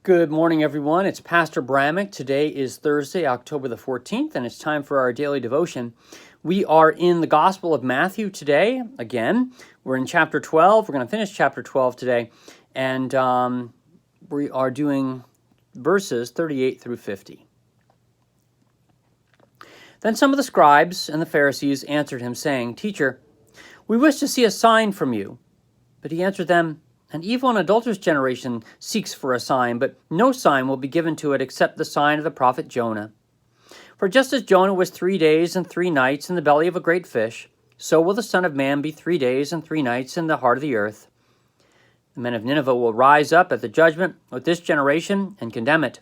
Good morning, everyone. It's Pastor Bramick. Today is Thursday, October the 14th, and it's time for our daily devotion. We are in the Gospel of Matthew today. Again, we're in chapter 12. We're going to finish chapter 12 today, and we are doing verses 38 through 50. Then some of the scribes and the Pharisees answered him, saying, "Teacher, we wish to see a sign from you." But he answered them, "An evil and adulterous generation seeks for a sign, but no sign will be given to it except the sign of the prophet Jonah. For just as Jonah was 3 days and 3 nights in the belly of a great fish, so will the Son of Man be 3 days and 3 nights in the heart of the earth. The men of Nineveh will rise up at the judgment with this generation and condemn it.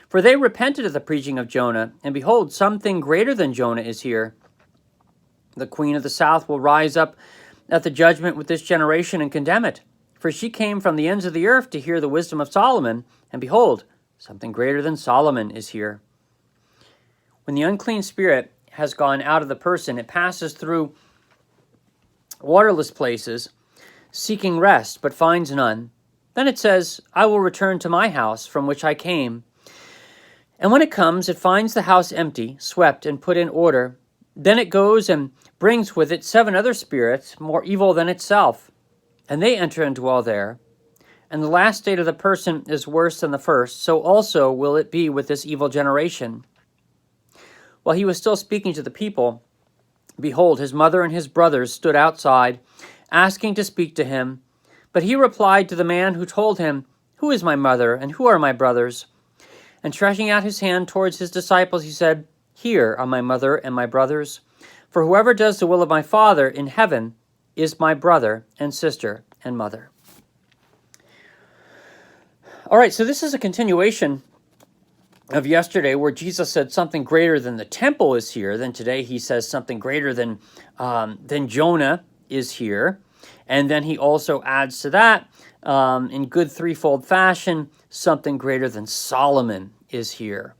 For they repented of the preaching of Jonah, and behold, something greater than Jonah is here. The queen of the south will rise up at the judgment with this generation and condemn it. For she came from the ends of the earth to hear the wisdom of Solomon, and behold, something greater than Solomon is here. When the unclean spirit has gone out of the person, it passes through waterless places, seeking rest, but finds none. Then it says, 'I will return to my house from which I came.' And when it comes, it finds the house empty, swept, and put in order. Then it goes and brings with it 7 other spirits, more evil than itself. And they enter and dwell there. And the last state of the person is worse than the first, so also will it be with this evil generation." While he was still speaking to the people, behold, his mother and his brothers stood outside, asking to speak to him. But he replied to the man who told him, "Who is my mother, and who are my brothers?" And stretching out his hand towards his disciples, he said, "Here are my mother and my brothers. For whoever does the will of my Father in heaven is my brother and sister and mother." All right, so this is a continuation of yesterday where Jesus said something greater than the temple is here. Then today he says something greater than Jonah is here. And then he also adds to that, in good threefold fashion, something greater than Solomon is here.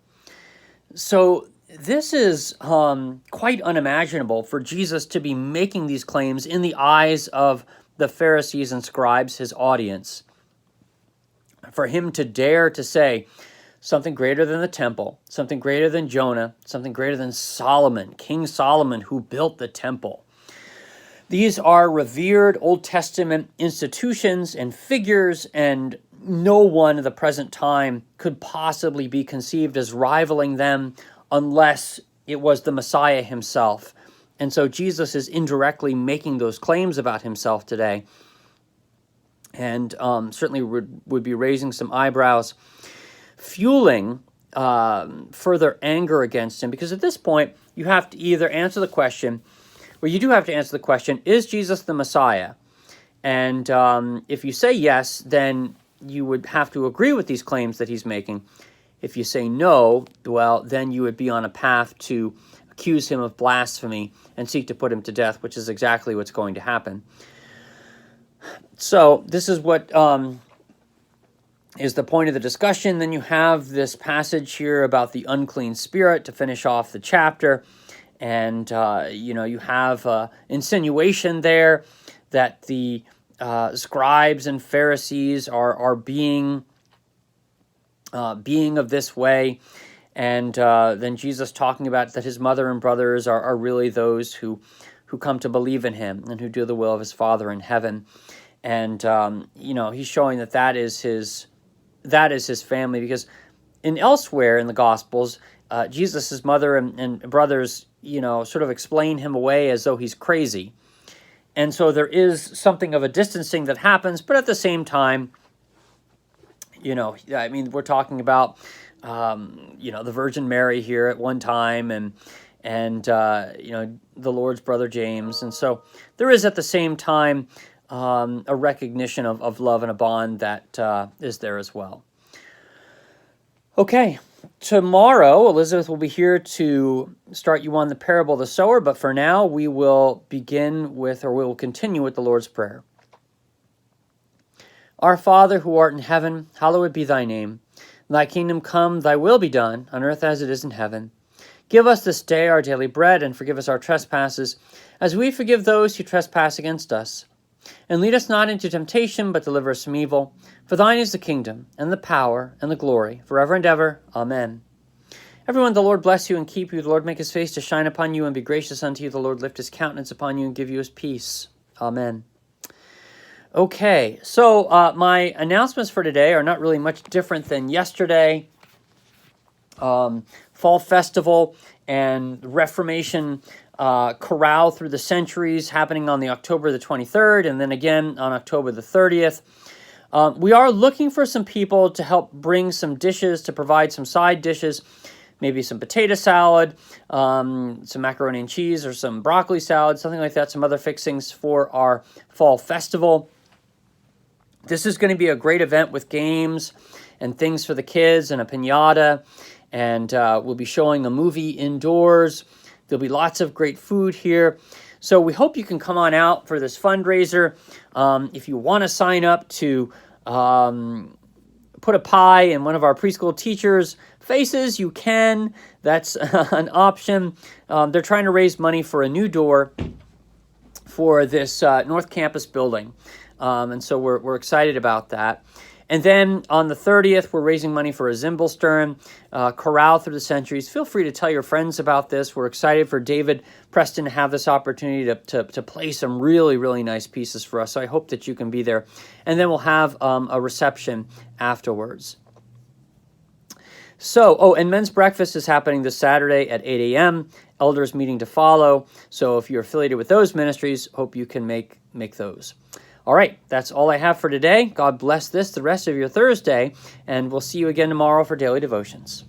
So this is quite unimaginable for Jesus to be making these claims in the eyes of the Pharisees and scribes, his audience. For him to dare to say something greater than the temple, something greater than Jonah, something greater than Solomon, King Solomon, who built the temple. These are revered Old Testament institutions and figures, and no one at the present time could possibly be conceived as rivaling them unless it was the Messiah himself. And so Jesus is indirectly making those claims about himself today, and certainly would be raising some eyebrows, fueling further anger against him, because at this point you have to either answer the question, you do have to answer the question, is Jesus the Messiah? And if you say yes, then you would have to agree with these claims that he's making. If you say no, well, then you would be on a path to accuse him of blasphemy and seek to put him to death, which is exactly what's going to happen. So this is what is the point of the discussion. Then you have this passage here about the unclean spirit to finish off the chapter. And, you have insinuation there that the scribes and Pharisees are being of this way. And then Jesus talking about that his mother and brothers are really those who come to believe in him and who do the will of his Father in heaven. And, he's showing that is his family, because elsewhere in the Gospels, Jesus' mother and brothers, sort of explain him away as though he's crazy. And so there is something of a distancing that happens, but at the same time, we're talking about, the Virgin Mary here at one time and the Lord's brother James. And so there is at the same time a recognition of love and a bond that is there as well. Okay, tomorrow Elizabeth will be here to start you on the parable of the sower, but for now we will continue with the Lord's Prayer. Our Father, who art in heaven, hallowed be thy name. Thy kingdom come, thy will be done, on earth as it is in heaven. Give us this day our daily bread, and forgive us our trespasses, as we forgive those who trespass against us. And lead us not into temptation, but deliver us from evil. For thine is the kingdom, and the power, and the glory, forever and ever. Amen. Everyone, the Lord bless you and keep you. The Lord make his face to shine upon you and be gracious unto you. The Lord lift his countenance upon you and give you his peace. Amen. Okay, so my announcements for today are not really much different than yesterday. Fall Festival and Reformation Chorale through the Centuries happening on the October the 23rd and then again on October the 30th. We are looking for some people to help bring some dishes, to provide some side dishes, maybe some potato salad, some macaroni and cheese, or some broccoli salad, something like that, some other fixings for our Fall Festival. This is going to be a great event with games and things for the kids and a piñata, and we'll be showing a movie indoors. There'll be lots of great food here. So we hope you can come on out for this fundraiser. If you want to sign up to put a pie in one of our preschool teachers' faces, you can. That's an option. They're trying to raise money for a new door for this North Campus building. And so we're excited about that. And then on the 30th, we're raising money for a Zimbelstern Chorale through the Centuries. Feel free to tell your friends about this. We're excited for David Preston to have this opportunity to play some really, really nice pieces for us. So I hope that you can be there. And then we'll have a reception afterwards. So, and men's breakfast is happening this Saturday at 8 a.m. Elders meeting to follow. So if you're affiliated with those ministries, hope you can make those. All right, that's all I have for today. God bless the rest of your Thursday, and we'll see you again tomorrow for Daily Devotions.